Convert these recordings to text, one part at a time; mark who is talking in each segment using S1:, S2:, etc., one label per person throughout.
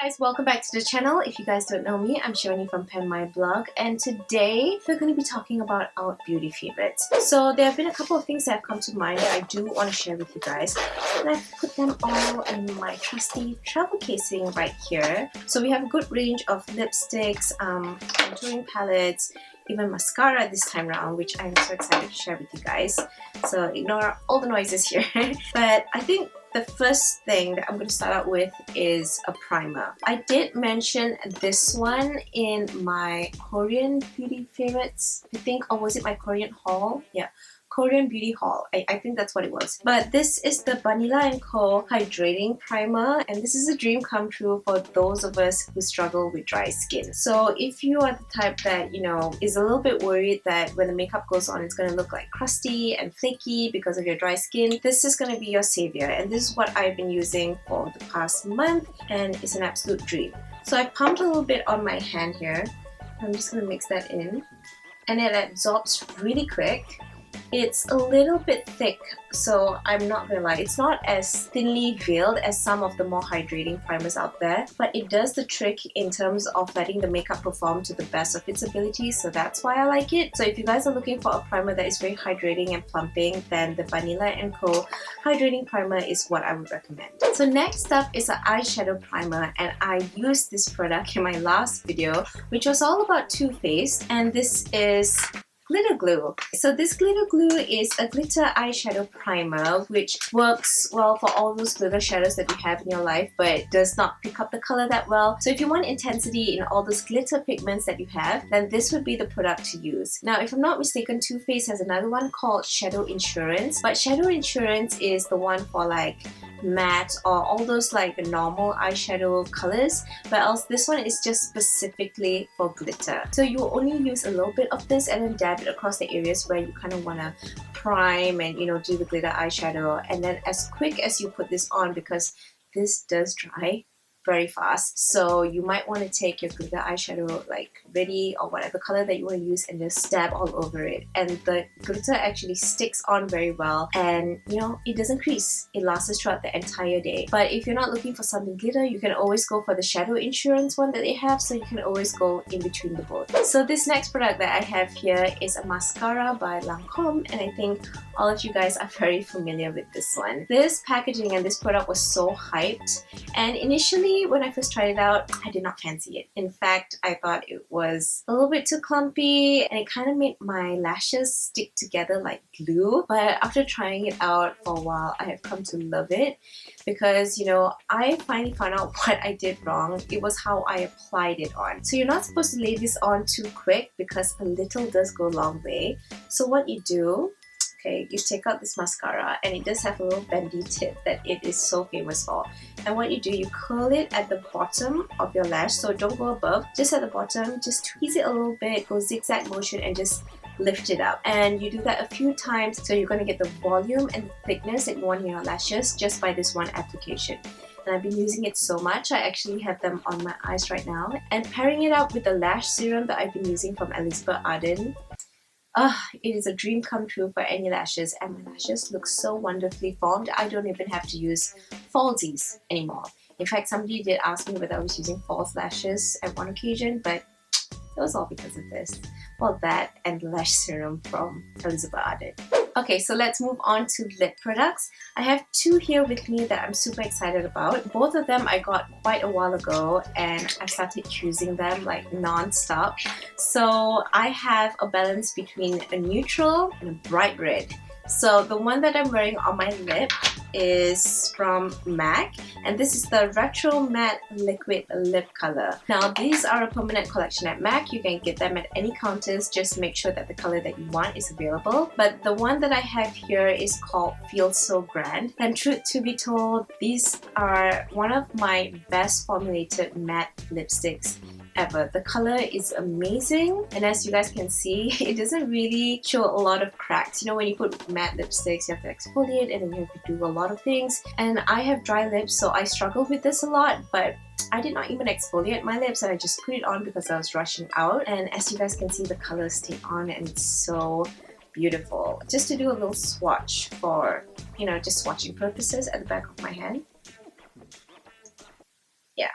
S1: Guys, welcome back to the channel. If you guys don't know me, I'm Shivani from Pen My Blog, and today we're going to be talking about our beauty favorites. So there have been a couple of things that have come to mind that I do want to share with you guys, and I've put them all in my trusty travel casing right here. So we have a good range of lipsticks, contouring palettes, even mascara this time around, which I'm so excited to share with you guys. So ignore all the noises here. But I think the first thing that I'm going to start out with is a primer. I did mention this one in my Korean beauty favorites, I think, or was it my Korean haul? Yeah, Korean beauty haul. I think that's what it was. But this is the Banila&Co Hydrating Primer, and this is a dream come true for those of us who struggle with dry skin. So if you are the type that, you know, is a little bit worried that when the makeup goes on it's going to look like crusty and flaky because of your dry skin, this is going to be your savior. And this is what I've been using for the past month, and it's an absolute dream. So I pumped a little bit on my hand here. I'm just going to mix that in, and it absorbs really quick. It's a little bit thick, so I'm not gonna lie, it's not as thinly veiled as some of the more hydrating primers out there, but it does the trick in terms of letting the makeup perform to the best of its ability, so that's why I like it. So if you guys are looking for a primer that is very hydrating and plumping, then the Banila&Co Hydrating Primer is what I would recommend. So next up is an eyeshadow primer, and I used this product in my last video, which was all about Twofaced, and this is glitter glue. So this glitter glue is a glitter eyeshadow primer which works well for all those glitter shadows that you have in your life, but does not pick up the color that well. So if you want intensity in all those glitter pigments that you have, then this would be the product to use. Now, if I'm not mistaken, Too Faced has another one called Shadow Insurance, but Shadow Insurance is the one for like matte or all those like the normal eyeshadow colors, but else this one is just specifically for glitter. So you will only use a little bit of this and then dab it across the areas where you kind of want to prime and, you know, do the glitter eyeshadow, and then as quick as you put this on, because this does dry very fast, so you might want to take your glitter eyeshadow like ready or whatever color that you want to use and just dab all over it, and the glitter actually sticks on very well, and you know, it doesn't crease. It lasts throughout the entire day. But if you're not looking for something glitter, you can always go for the Shadow Insurance one that they have, so you can always go in between the both. So this next product that I have here is a mascara by Lancome, and I think all of you guys are very familiar with this one. This packaging and this product was so hyped, and initially when I first tried it out, I did not fancy it. In fact, I thought it was a little bit too clumpy, and it kind of made my lashes stick together like glue. But after trying it out for a while, I have come to love it, because, you know, I finally found out what I did wrong. It was how I applied it on. So you're not supposed to lay this on too quick, because a little does go a long way. So what you do, okay, you take out this mascara, and it does have a little bendy tip that it is so famous for. And what you do, you curl it at the bottom of your lash, so don't go above, just at the bottom, just tweeze it a little bit, go zigzag motion, and just lift it up. And you do that a few times, so you're going to get the volume and the thickness that you want in your lashes just by this one application. And I've been using it so much, I actually have them on my eyes right now. And pairing it up with the lash serum that I've been using from Elizabeth Arden, it is a dream come true for any lashes, and my lashes look so wonderfully formed. I don't even have to use falsies anymore. In fact, somebody did ask me whether I was using false lashes at one occasion, but it was all because of this. Well, that and the lash serum from Elizabeth Arden. Okay, so let's move on to lip products. I have two here with me that I'm super excited about. Both of them I got quite a while ago, and I've started using them like non-stop. So I have a balance between a neutral and a bright red. So the one that I'm wearing on my lip is from MAC, and this is the Retro Matte Liquid Lip Color. Now these are a permanent collection at MAC. You can get them at any counters, just make sure that the color that you want is available. But the one that I have here is called Feel So Grand, and truth to be told, these are one of my best formulated matte lipsticks ever. The color is amazing, and as you guys can see, it doesn't really show a lot of cracks. You know, when you put matte lipsticks, you have to exfoliate and then you have to do a lot of things, and I have dry lips, so I struggle with this a lot, but I did not even exfoliate my lips, and I just put it on because I was rushing out. And as you guys can see, the colors stay on, and it's so beautiful. Just to do a little swatch for, you know, just swatching purposes at the back of my hand. Yeah,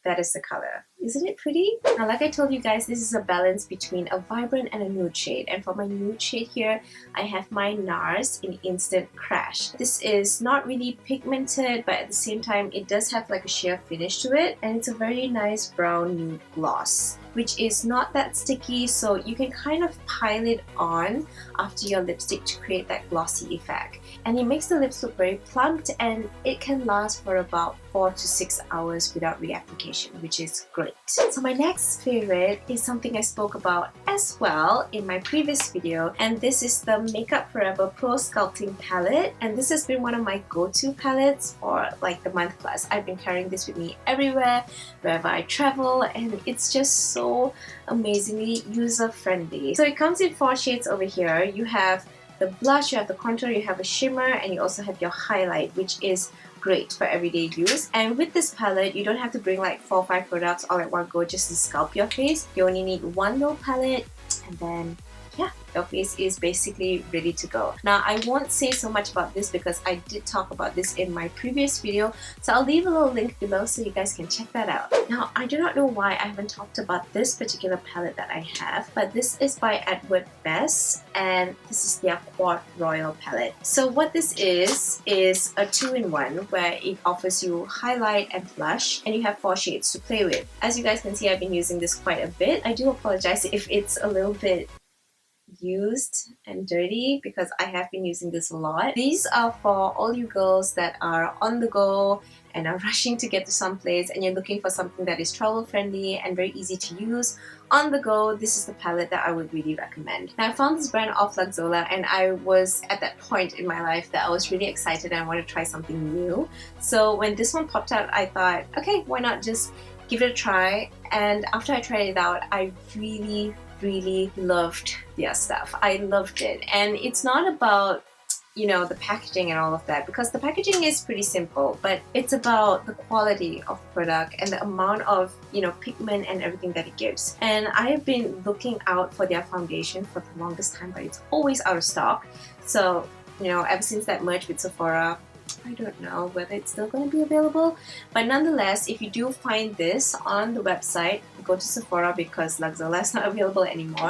S1: that is the color. Isn't it pretty? Now, like I told you guys, this is a balance between a vibrant and a nude shade. And for my nude shade here, I have my NARS in Instant Crash. This is not really pigmented, but at the same time, it does have like a sheer finish to it. And it's a very nice brown nude gloss, which is not that sticky, so you can kind of pile it on after your lipstick to create that glossy effect. And it makes the lips look very plumped, and it can last for about 4 to 6 hours without reapplication, which is great. So my next favorite is something I spoke about as well in my previous video, and this is the Makeup Forever Pro Sculpting palette. And this has been one of my go-to palettes for like the month plus. I've been carrying this with me everywhere, wherever I travel, and it's just so amazingly user-friendly. So it comes in 4 shades over here. You have the blush, you have the contour, you have a shimmer, and you also have your highlight, which is great for everyday use. And with this palette, you don't have to bring like 4 or 5 products all at one go just to sculpt your face. You only need one little palette, and then yeah, your face is basically ready to go. Now, I won't say so much about this because I did talk about this in my previous video, so I'll leave a little link below so you guys can check that out. Now, I do not know why I haven't talked about this particular palette that I have, but this is by Bess, and this is their Quad Royale palette. So what this is a 2-in-1 where it offers you highlight and blush, and you have 4 shades to play with. As you guys can see, I've been using this quite a bit. I do apologize if it's a little bit used and dirty because I have been using this a lot. These are for all you girls that are on the go and are rushing to get to some place, and you're looking for something that is travel friendly and very easy to use on the go. This is the palette that I would really recommend. Now, I found this brand off Luxola, and I was at that point in my life that I was really excited and I wanted to try something new. So when this one popped out, I thought, okay, why not just give it a try? And after I tried it out, I really loved their stuff. I loved it. And it's not about, you know, the packaging and all of that, because the packaging is pretty simple, but it's about the quality of the product and the amount of, you know, pigment and everything that it gives. And I have been looking out for their foundation for the longest time, but it's always out of stock. So, you know, ever since that merge with Sephora, I don't know whether it's still going to be available, but nonetheless, if you do find this on the website, go to Sephora because Luxola is not available anymore.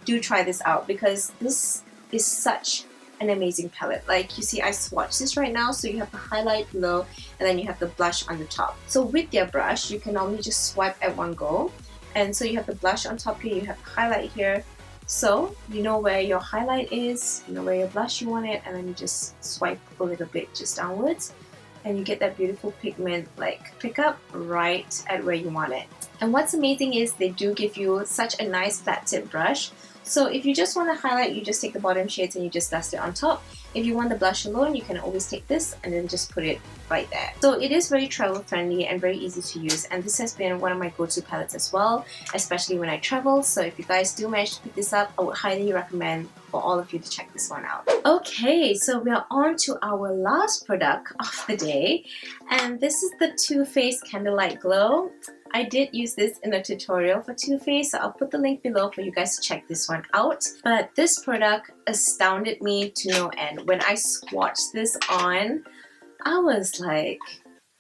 S1: Do try this out because this is such an amazing palette. Like you see, I swatched this right now, so you have the highlight below and then you have the blush on the top. So with your brush, you can normally just swipe at one go, and so you have the blush on top here, you have the highlight here. So you know where your highlight is, you know where your blush you want it, and then you just swipe a little bit just downwards, and you get that beautiful pigment like pickup right at where you want it. And what's amazing is they do give you such a nice flat tip brush. So if you just want to highlight, you just take the bottom shades and you just dust it on top. If you want the blush alone, you can always take this and then just put it right there. So it is very travel friendly and very easy to use, and this has been one of my go-to palettes as well, especially when I travel. So if you guys do manage to pick this up, I would highly recommend for all of you to check this one out. Okay, so we are on to our last product of the day, and this is the Too Faced Candlelight Glow. I did use this in a tutorial for Too Faced, so I'll put the link below for you guys to check this one out. But this product astounded me to no end. When I swatched this on, I was like,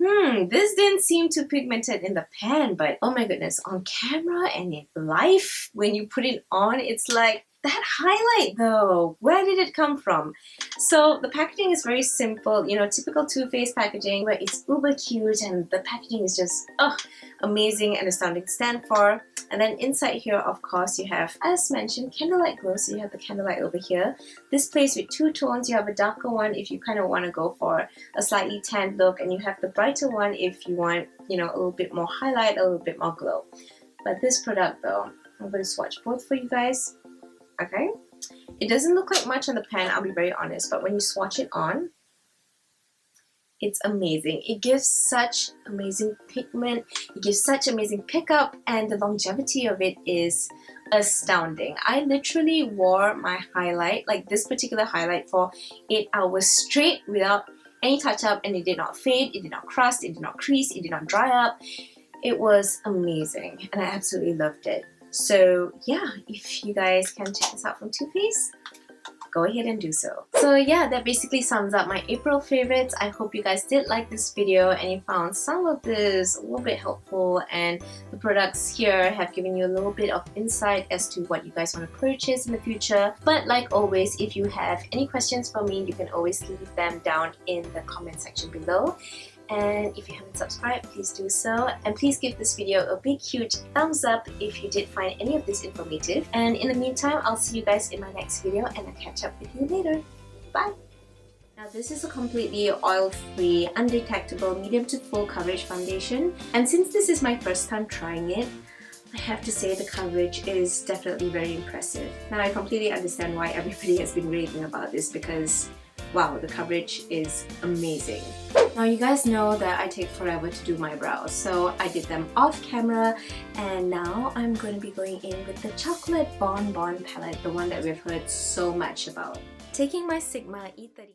S1: this didn't seem too pigmented in the pan, but oh my goodness, on camera and in life, when you put it on, it's like, that highlight though, where did it come from? So the packaging is very simple, you know, typical Too Faced packaging where it's uber cute and the packaging is just amazing and astounding to stand for. And then inside here, of course, you have, as mentioned, Candlelight Glow. So you have the candlelight over here. This plays with 2 tones. You have a darker one if you kind of want to go for a slightly tanned look, and you have the brighter one if you want, you know, a little bit more highlight, a little bit more glow. But this product though, I'm going to swatch both for you guys. Okay, it doesn't look like much on the pan, I'll be very honest, but when you swatch it on, it's amazing. It gives such amazing pigment, it gives such amazing pickup, and the longevity of it is astounding. I literally wore my highlight, like this particular highlight, for 8 hours straight without any touch up, and it did not fade, it did not crust, it did not crease, it did not dry up. It was amazing and I absolutely loved it. So yeah, if you guys can check this out from Too Faced, go ahead and do so. So yeah, that basically sums up my April favorites. I hope you guys did like this video and you found some of this a little bit helpful, and the products here have given you a little bit of insight as to what you guys want to purchase in the future. But like always, if you have any questions for me, you can always leave them down in the comment section below. And if you haven't subscribed, please do so, and please give this video a big huge thumbs up if you did find any of this informative. And in the meantime, I'll see you guys in my next video, and I'll catch up with you later. Bye! Now this is a completely oil-free, undetectable medium to full coverage foundation, and since this is my first time trying it, I have to say the coverage is definitely very impressive. Now I completely understand why everybody has been raving about this, because wow, the coverage is amazing. Now you guys know that I take forever to do my brows, so I did them off camera, and now I'm going to be going in with the chocolate bonbon palette, the one that we've heard so much about. Taking my Sigma E30